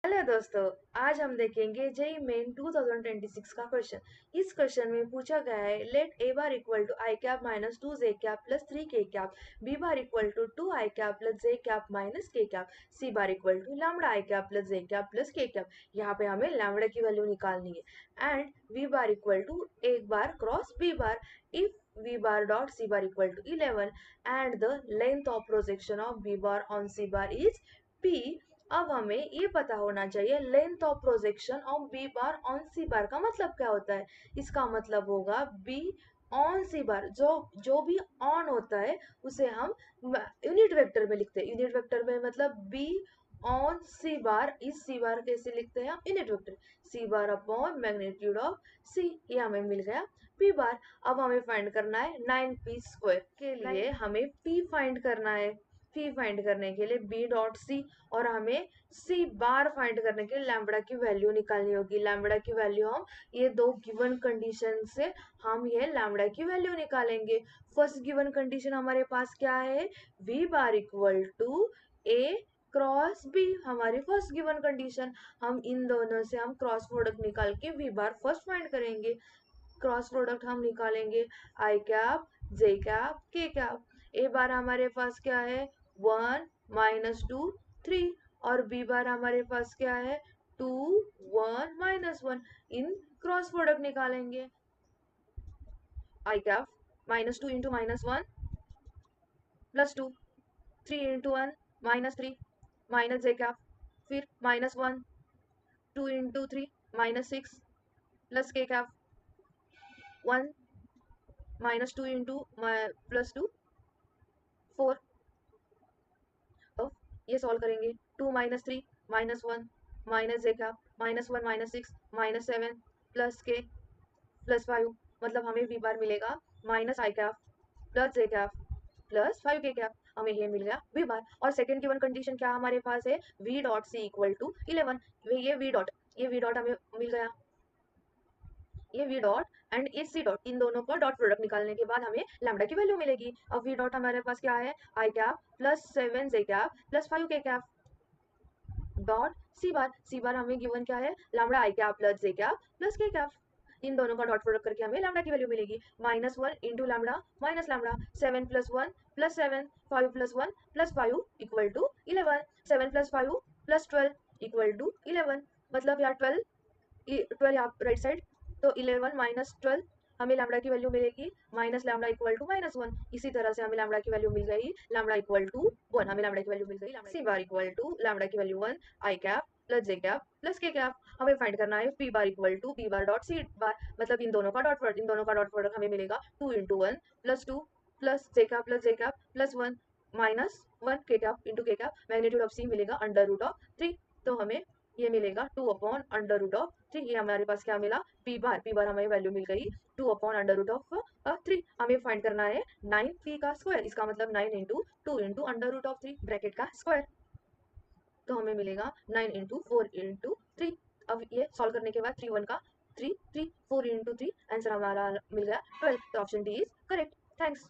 Hello दोस्तों, आज हम देखेंगे जेई मेन 2026 का क्वेश्चन। इस क्वेश्चन में पूछा गया है let A bar equal to I cap minus 2 J cap plus 3 K cap, B bar equal to 2 I cap plus J cap minus K cap, C bar equal to lambda I cap plus J cap plus K cap. यहाँ पे हमें lambda की value निकालनी है and V bar equal to एक bar cross B bar if v bar dot c bar equal to 11 and the length of projection of b bar on c bar is p। अब हमें ये पता होना चाहिए length of projection of B bar on C bar का मतलब क्या होता है। इसका मतलब होगा बी ऑन सी बार, जो जो भी ऑन होता है उसे हम यूनिट वेक्टर में लिखते हैं। यूनिट वेक्टर में मतलब बी ऑन सी बार, इस सी बार कैसे लिखते हैं हम unit vector C bar upon magnitude of C. ये हमें मिल गया पी बार। अब हमें फाइंड करना है 9p² के लिए हमें पी फाइंड करना है। पी फाइंड करने के लिए बी डॉट सी और हमें सी बार फाइंड करने के लिए लैम्बडा की वैल्यू निकालनी होगी। लैम्बडा की वैल्यू हम ये दो गिवन कंडीशन से हम ये लैम्बडा की वैल्यू निकालेंगे। फर्स्ट गिवन कंडीशन हमारे पास क्या है, V bar equal to A cross B, हमारी फर्स्ट गिवन कंडीशन। हम इन दोनों से हम क्रॉस प्रोडक्ट निकाल के वी बार फर्स्ट फाइंड करेंगे। क्रॉस प्रोडक्ट हम निकालेंगे I cap J cap K cap. A bar हमारे पास क्या है 1 माइनस 2 3 और बी बार हमारे पास क्या है 2 1 माइनस 1। इन क्रॉस प्रोडक्ट निकालेंगे I cap minus 2 into minus 1 plus 2 3 into 1 minus 3 minus J cap, फिर minus 1 2 into 3 minus 6 plus K cap 1 minus 2 into plus 2 4। अब ये सॉल्व करेंगे 2 minus 3 minus 1 minus J cap minus 1 minus 6 minus 7 plus K plus 5। मतलब हमें V bar मिलेगा minus I cap plus J cap plus 5 के cap. हमें ये मिल गया वी बार। और सेकंड गिवन कंडीशन क्या हमारे पास है, V dot C equal to 11। ये वी डॉट हमें मिल गया, ये वी डॉट एंड इस सी डॉट, इन दोनों का डॉट प्रोडक्ट निकालने के बाद हमें लैम्बडा की वैल्यू मिलेगी। अब वी डॉट हमारे पास क्या है आई कैप प्लस 7 जे कैप प्लस 5 के कैप डॉट सी बार हमें गिवन क्या है lambda I cap plus J cap plus K cap. इन दोनों का डॉट प्रोडक्ट करके हमें लैम्बडा की वैल्यू मिलेगी minus 1 into lambda minus lambda 7 plus 1 plus 7 5 plus 1 plus 5 equal to 11। 7 plus 5 plus 12 equal to 11। मतलब यार 12 यहाँ राइट साइड, तो 11 माइनस 12 हमें लैम्बडा की वैल्यू मिलेगी minus lambda equal to minus 1। इसी तरह से हमें लैम्बडा की वैल्यू मिल गई लैम्बडा इक्वल टू 1। हमें लैम्बडा की वैल्यू मिल गई C bar equal to lambda की value 1 I cap plus J cap plus K cap. हमें फाइंड करना है P bar equal to B bar dot C bar. मतलब इन दोनों का डॉट प्रोडक्ट, इन दोनों का डॉट प्रोडक्ट हमें मिलेगा 2 into 1 plus J cap plus 1 minus 1 के कैप इंटू के कैप। मैग्नीट्यूड ऑफ सी मिलेगा अंडर रूट ऑफ 3। तो हमें ये मिलेगा 2 अपॉन अंडर रूट ऑफ 3। ये हमारे पास क्या मिला पी बार हमें वैल्यू मिल गई 2 अपॉन अंडर रूट ऑफ 3। हमें फाइंड करना है 9p का स्क्वायर। इसका मतलब 9 into 2 into under root of 3 bracket का स्क्वायर। तो हमें मिलेगा 9 इंटू 4 इंटू 3। अब ये सॉल्व करने के बाद 3 1 का 3 3 4 इंटू 3 आंसर हमारा मिल गया 12। तो option D is correct. Thanks.